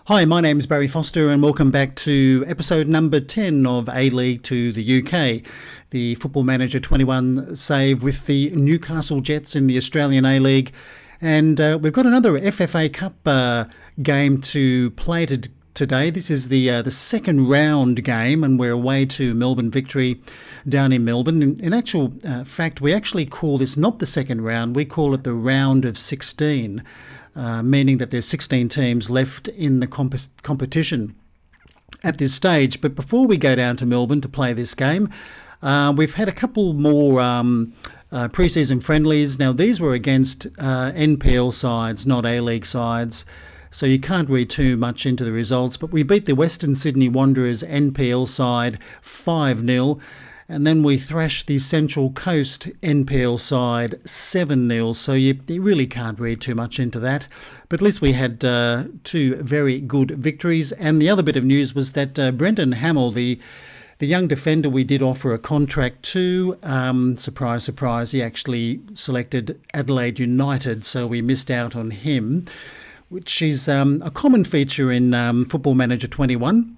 Hi, my name's Barry Foster and welcome back to episode number 10 of A-League to the UK. The Football Manager 21 save with the Newcastle Jets in the Australian A-League. And we've got another FFA Cup game to play today. This is the second round game and we're away to Melbourne Victory down in Melbourne. In actual fact, we actually call this not the second round, we call it the round of 16. Meaning that there's 16 teams left in the competition at this stage. But before we go down to Melbourne to play this game, we've had a couple more pre-season friendlies. Now, these were against NPL sides, not A-League sides, so you can't read too much into the results. But we beat the Western Sydney Wanderers NPL side 5-0. And then we thrashed the Central Coast NPL side 7-0, so you really can't read too much into that. But at least we had two very good victories. And the other bit of news was that Brendan Hamill, the young defender we did offer a contract to, surprise, surprise, he actually selected Adelaide United, so we missed out on him, which is a common feature in Football Manager 21.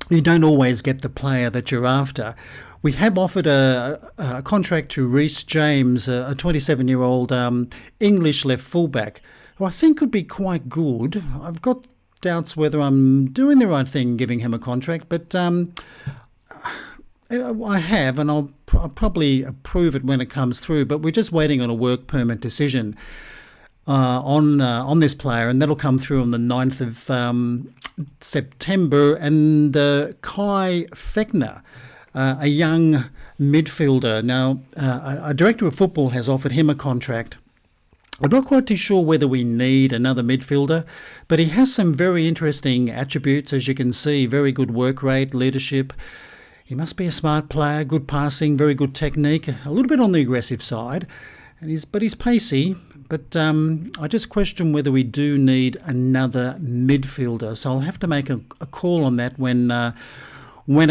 You don't always get the player that you're after. We have offered a contract to Reece James, a 27-year-old English left fullback, who I think could be quite good. I've got doubts whether I'm doing the right thing giving him a contract, but I have, and I'll probably approve it when it comes through. But we're just waiting on a work permit decision on this player, and that'll come through on the 9th of September. And Kai Fechner, a young midfielder. Now, a director of football has offered him a contract. I'm not quite too sure whether we need another midfielder, but he has some very interesting attributes, as you can see. Very good work rate, leadership. He must be a smart player, good passing, very good technique, a little bit on the aggressive side, but he's pacey. But I just question whether we do need another midfielder. So I'll have to make a call on that when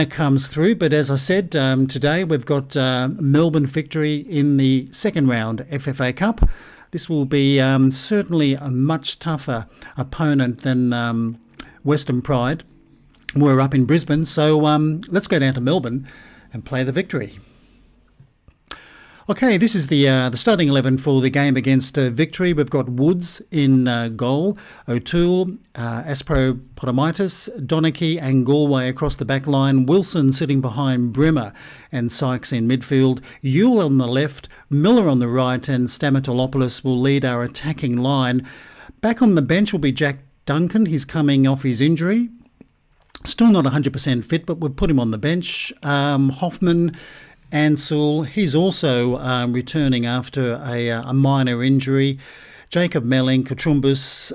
it comes through. But as I said, today we've got Melbourne Victory in the second round FFA Cup. This will be certainly a much tougher opponent than Western Pride. We're up in Brisbane, so let's go down to Melbourne and play the Victory. Okay, this is the starting 11 for the game against Victory. We've got Woods in goal, O'Toole, Aspropotomitis, Donachie and Galway across the back line, Wilson sitting behind Brimmer and Sykes in midfield, Yule on the left, Miller on the right, and Stamatolopoulos will lead our attacking line. Back on the bench will be Jack Duncan. He's coming off his injury. Still not 100% fit, but we'll put him on the bench. Hoffman, Ansel, he's also returning after a minor injury. Jacob Melling, Katrumbus,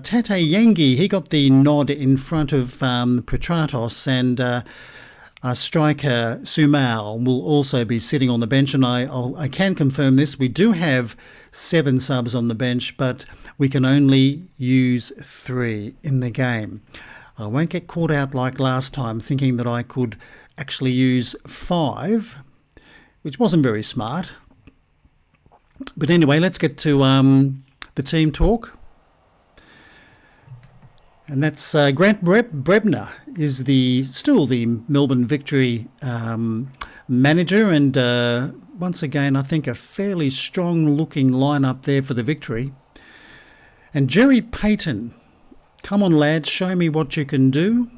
Tate Yengi, he got the nod in front of Petratos, and our striker Sumau will also be sitting on the bench. And I can confirm this, we do have 7 subs on the bench, but we can only use 3 in the game. I won't get caught out like last time thinking that I could actually use 5, which wasn't very smart. But anyway, let's get to the team talk. And that's Grant Brebner is still the Melbourne Victory manager. And once again, I think a fairly strong-looking lineup there for the Victory. And Jerry Payton, come on lads, show me what you can do.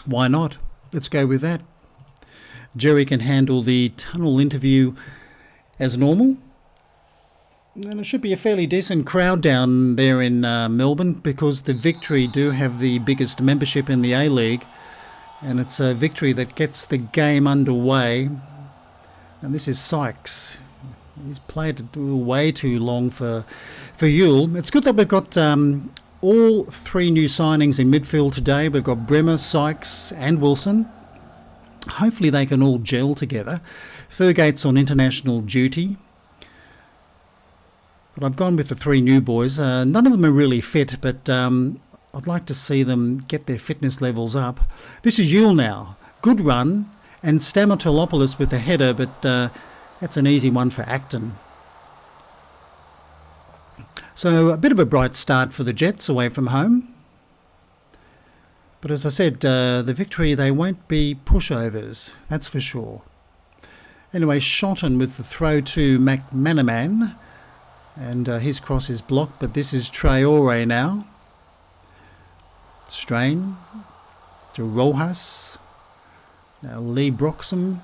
Why not? Let's go with that. Jerry can handle the tunnel interview as normal. And it should be a fairly decent crowd down there in Melbourne, because the Victory do have the biggest membership in the A-League. And it's a Victory that gets the game underway. And this is Sykes. He's played way too long for Yule. It's good that we've got all 3 new signings in midfield today. We've got Bremer, Sykes and Wilson. Hopefully they can all gel together. Thurgate's on international duty. But I've gone with the 3 new boys. None of them are really fit, but I'd like to see them get their fitness levels up. This is Yule now. Good run. And Stamatolopoulos with the header, but that's an easy one for Acton. So a bit of a bright start for the Jets away from home. But as I said, the Victory, they won't be pushovers, that's for sure. Anyway, Shotton with the throw to McManaman. And his cross is blocked, but this is Traore now. Strain to Rojas. Now Lee Broxham.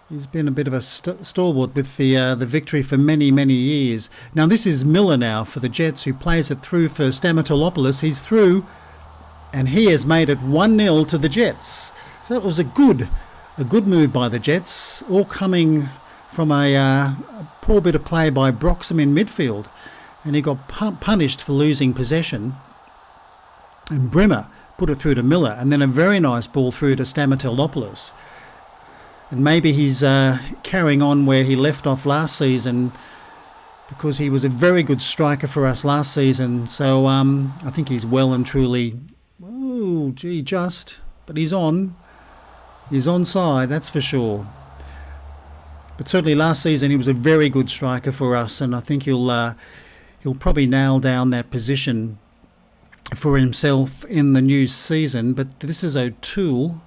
He's been a bit of a stalwart with the Victory for many, many years. Now this is Miller now for the Jets, who plays it through for Stamatolopoulos. He's through, and he has made it 1-0 to the Jets. So that was a good move by the Jets, all coming from a poor bit of play by Broxham in midfield. And he got punished for losing possession. And Bremer put it through to Miller, and then a very nice ball through to Stamatolopoulos. And maybe he's carrying on where he left off last season, because he was a very good striker for us last season. So I think he's well and truly, but he's onside, that's for sure. But certainly last season he was a very good striker for us, and I think he'll probably nail down that position for himself in the new season. But this is O'Toole.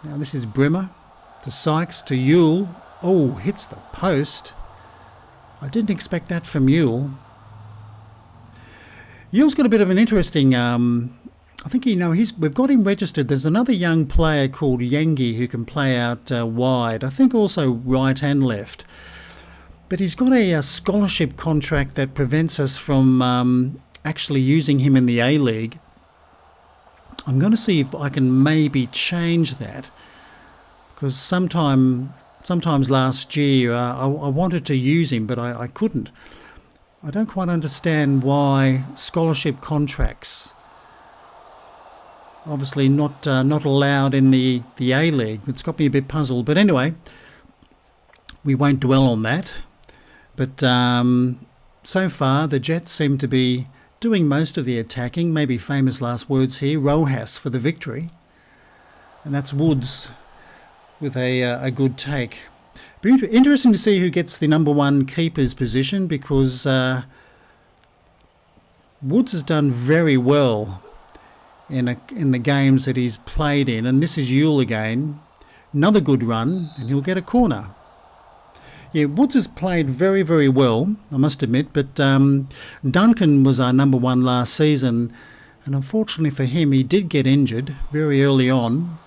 Now this is Bremer to Sykes to Ewell. Oh, hits the post. I didn't expect that from Ewell. Ewell's got a bit of an interesting... I think we've got him registered. There's another young player called Yengi who can play out wide. I think also right and left. But he's got a scholarship contract that prevents us from actually using him in the A-League. I'm going to see if I can maybe change that, because sometimes last year I wanted to use him, but I couldn't. I don't quite understand why scholarship contracts obviously not allowed in the A-League. It's got me a bit puzzled. But anyway, we won't dwell on that. But so far, the Jets seem to be doing most of the attacking. Maybe famous last words here. Rojas for the Victory. And that's Woods with a good take. Be interesting to see who gets the number one keeper's position, because Woods has done very well in the games that he's played in. And this is Ewell again. Another good run, and he'll get a corner. Yeah, Woods has played very, very well, I must admit, but Duncan was our number one last season, and unfortunately for him, he did get injured very early on.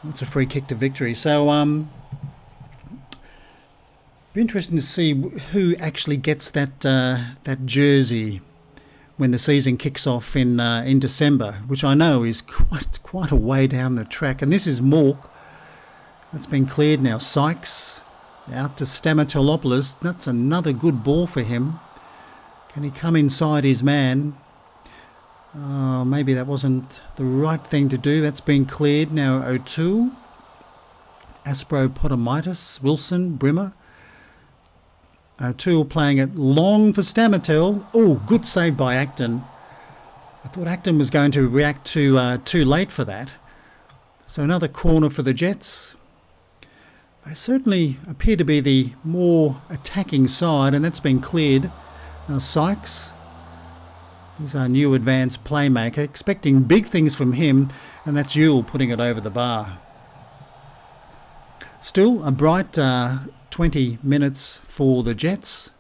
That's a free kick to Victory. So be interesting to see who actually gets that jersey when the season kicks off in December, which I know is quite a way down the track. And this is Mork. That's been cleared now. Sykes out to Stamatolopoulos. That's another good ball for him. Can he come inside his man? Maybe that wasn't the right thing to do. That's been cleared. Now O'Toole, Aspro-Potomitis, Wilson, Bremer. O'Toole playing it long for Stamatel. Oh, good save by Acton. I thought Acton was going to react too late for that. So another corner for the Jets. They certainly appear to be the more attacking side, and that's been cleared. Now Sykes, he's our new advanced playmaker, expecting big things from him, and that's Ewell putting it over the bar. Still a bright 20 minutes for the Jets.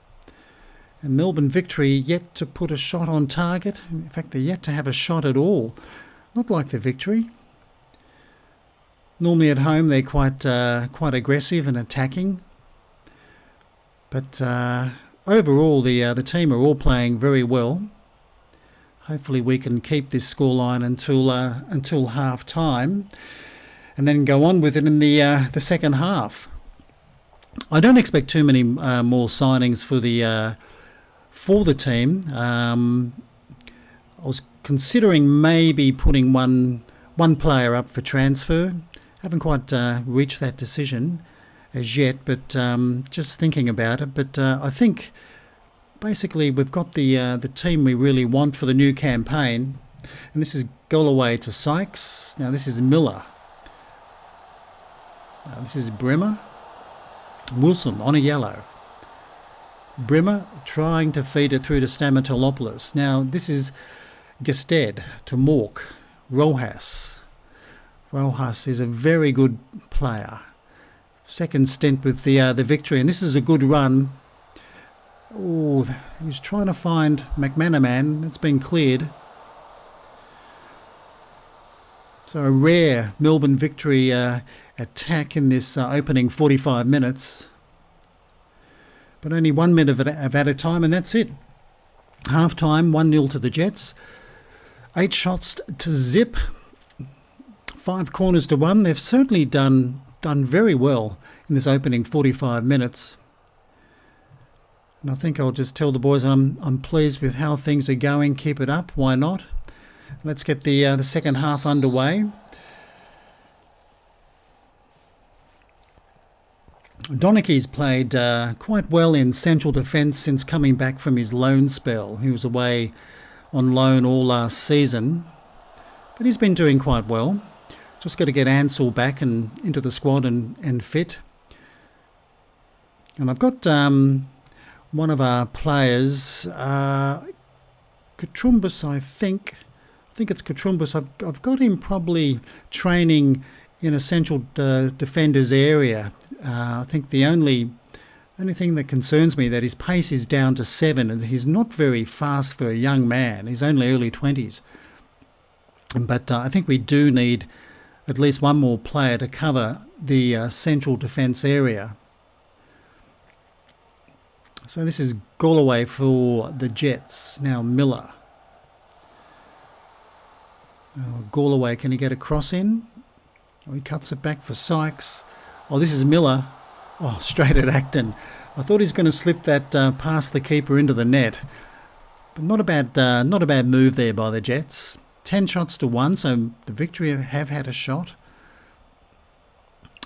And Melbourne Victory yet to put a shot on target. In fact, they're yet to have a shot at all. Not like the Victory. Normally at home they're quite aggressive and attacking. But overall the team are all playing very well. Hopefully we can keep this scoreline until half time, and then go on with it in the second half. I don't expect too many more signings for the team. I was considering maybe putting one player up for transfer. Haven't quite reached that decision as yet, but just thinking about it. But I think basically we've got the team we really want for the new campaign. And this is Galloway to Sykes. Now this is Miller. This is Bremer. Wilson on a yellow. Bremer trying to feed it through to Stamatolopoulos. Now this is Gested to Mork. Rojas. Rojas is a very good player. Second stint with the Victory, and this is a good run. Oh, he's trying to find McManaman. It's been cleared. So a rare Melbourne Victory attack in this opening 45 minutes. But only 1 minute of added time, and that's it. Half time, 1-0 to the Jets. 8 shots to zip. 5 corners to 1. They've certainly done very well in this opening 45 minutes. And I think I'll just tell the boys I'm pleased with how things are going. Keep it up. Why not? Let's get the second half underway. Donachie's played quite well in central defence since coming back from his loan spell. He was away on loan all last season, but he's been doing quite well. Just got to get Ansell back and into the squad and fit. And I've got one of our players, Katrumbis, I think it's Katrumbis. I've got him probably training in a central defender's area. I think the only thing that concerns me that his pace is down to 7, and he's not very fast for a young man. He's only early 20s. But I think we do need at least one more player to cover the central defence area. So this is Galloway for the Jets. Now Miller. Galloway, can he get a cross in? Oh, he cuts it back for Sykes. Oh, this is Miller. Oh, straight at Acton. I thought he was going to slip that past the keeper into the net. But not a bad move there by the Jets. 10 shots to 1, so the Victory have had a shot.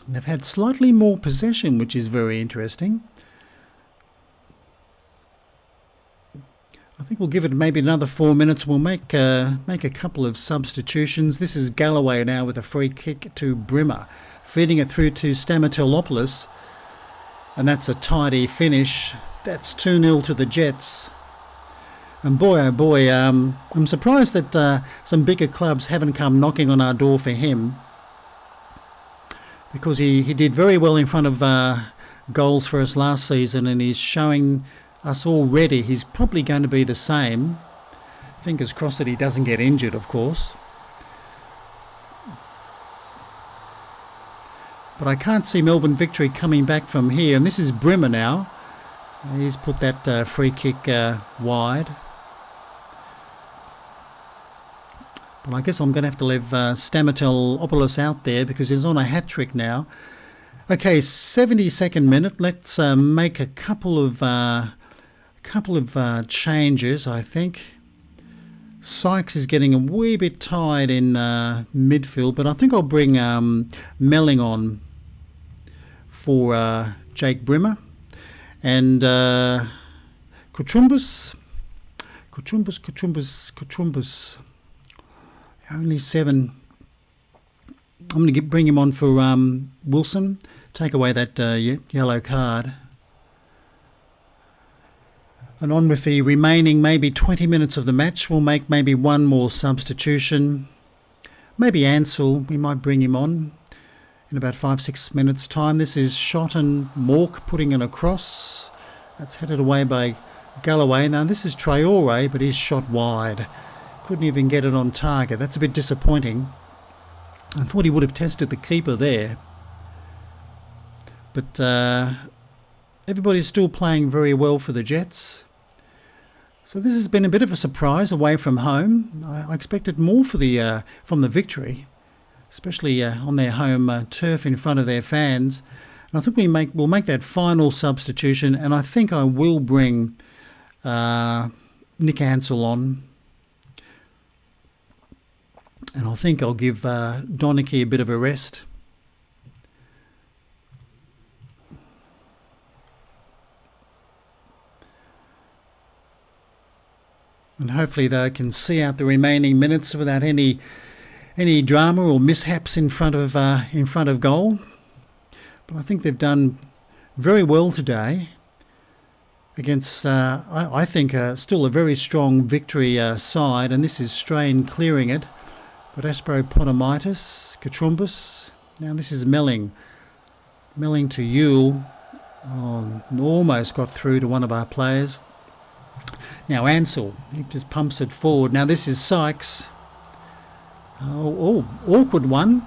They've had slightly more possession, which is very interesting. I think we'll give it maybe another 4 minutes. We'll make a couple of substitutions. This is Galloway now with a free kick to Brimmer, feeding it through to Stamatelopoulos, and that's a tidy finish. That's 2-0 to the Jets. And boy, oh boy, I'm surprised that some bigger clubs haven't come knocking on our door for him, because he did very well in front of goals for us last season, and he's showing us already he's probably going to be the same. Fingers crossed that he doesn't get injured, of course. But I can't see Melbourne Victory coming back from here. And this is Brimmer now. He's put that free kick wide. But I guess I'm going to have to leave Stamatelopoulos out there because he's on a hat-trick now. Okay, 72nd minute. Let's make a couple of changes, I think. Sykes is getting a wee bit tired in midfield, but I think I'll bring Melling on for Jake Brimmer. And Katrumbis. Only 7. I'm going to bring him on for Wilson. Take away that yellow card. And on with the remaining maybe 20 minutes of the match. We'll make maybe one more substitution. Maybe Ansell, we might bring him on in about 5-6 minutes' time. This is Shot and Mork putting it across. That's headed away by Galloway. Now this is Traore, but he's shot wide. Couldn't even get it on target. That's a bit disappointing. I thought he would have tested the keeper there. But everybody's still playing very well for the Jets. So this has been a bit of a surprise away from home. I expected more for from the Victory, especially on their home turf in front of their fans. And I think we'll make that final substitution, and I think I will bring Nick Ansell on. And I think I'll give Donachie a bit of a rest. And hopefully they can see out the remaining minutes without any drama or mishaps in front of goal. But I think they've done very well today. against, I think, still a very strong victory side, and this is Strain clearing it. But Aspropotomitis, Catrumbus, now this is Melling. Melling to Yule, almost got through to one of our players. Now Ansell, he just pumps it forward. Now this is Sykes. Oh, awkward one.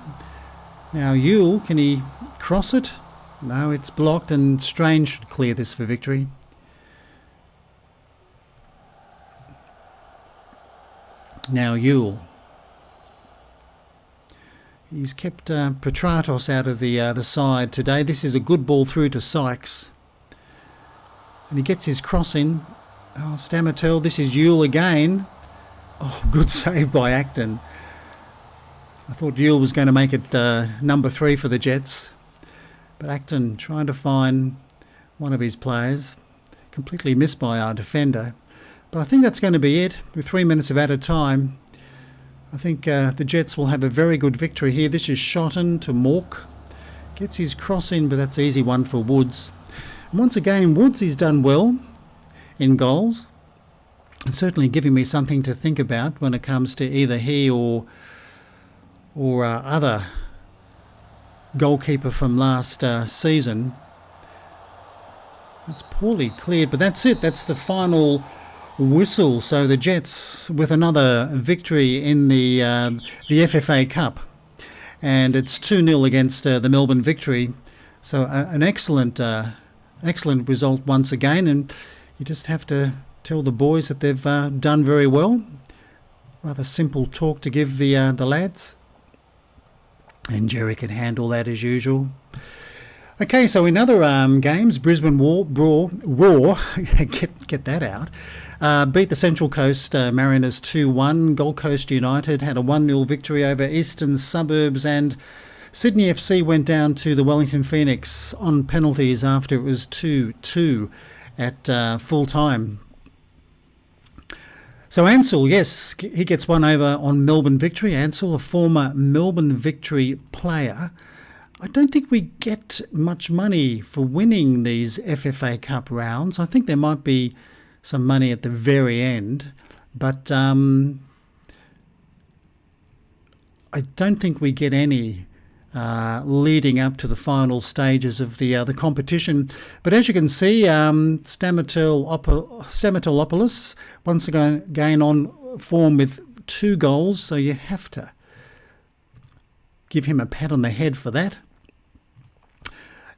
Now Yule, can he cross it? No, it's blocked, and Strain should clear this for victory. Now Yule. He's kept Petratos out of the side today. This is a good ball through to Sykes. And he gets his cross in. Oh, Stamatel, this is Yule again. Oh, good save by Acton. I thought Yule was going to make it number 3 for the Jets. But Acton trying to find one of his players. Completely missed by our defender. But I think that's going to be it. With 3 minutes of added time, I think the Jets will have a very good victory here. This is Shotton to Mork. Gets his cross in, but that's an easy one for Woods. And once again, Woods, he's done well in goals. And certainly giving me something to think about when it comes to either he or other goalkeeper from last season. It's poorly cleared, but that's it. That's the final whistle. So the Jets with another victory in the FFA Cup, and it's 2-0 against the Melbourne Victory. So an excellent result once again, and you just have to tell the boys that they've done very well. Rather simple talk to give the lads, and Jerry can handle that as usual. Okay, so in other games, Brisbane Roar get that out. Beat the Central Coast Mariners 2-1. Gold Coast United had a 1-0 victory over Eastern Suburbs, and Sydney FC went down to the Wellington Phoenix on penalties after it was 2-2 at full time. So Ansell, yes, he gets one over on Melbourne Victory. Ansell, a former Melbourne Victory player. I don't think we get much money for winning these FFA Cup rounds. I think there might be some money at the very end, but I don't think we get any leading up to the final stages of the competition. But as you can see, Stamatilopoulos once again on form with 2 goals, so you have to give him a pat on the head for that.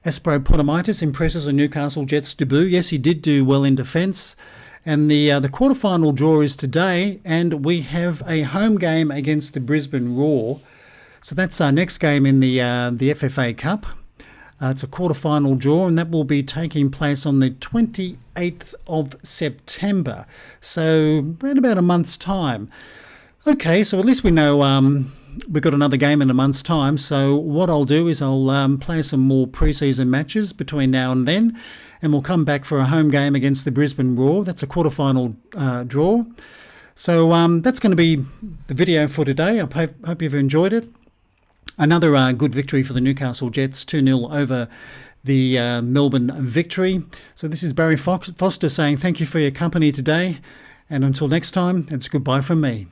Aspropotomitis impresses a Newcastle Jets debut. Yes, he did do well in defence. And the quarterfinal draw is today, and we have a home game against the Brisbane Roar. So that's our next game in the FFA Cup. It's a quarterfinal draw, and that will be taking place on the 28th of September. So around about a month's time. Okay, so at least we know we've got another game in a month's time. So what I'll do is I'll play some more pre-season matches between now and then, and we'll come back for a home game against the Brisbane Roar. That's a quarterfinal draw. So that's going to be the video for today. I hope you've enjoyed it. Another good victory for the Newcastle Jets, 2-0 over the Melbourne Victory. So this is Barry Foster saying thank you for your company today. And until next time, it's goodbye from me.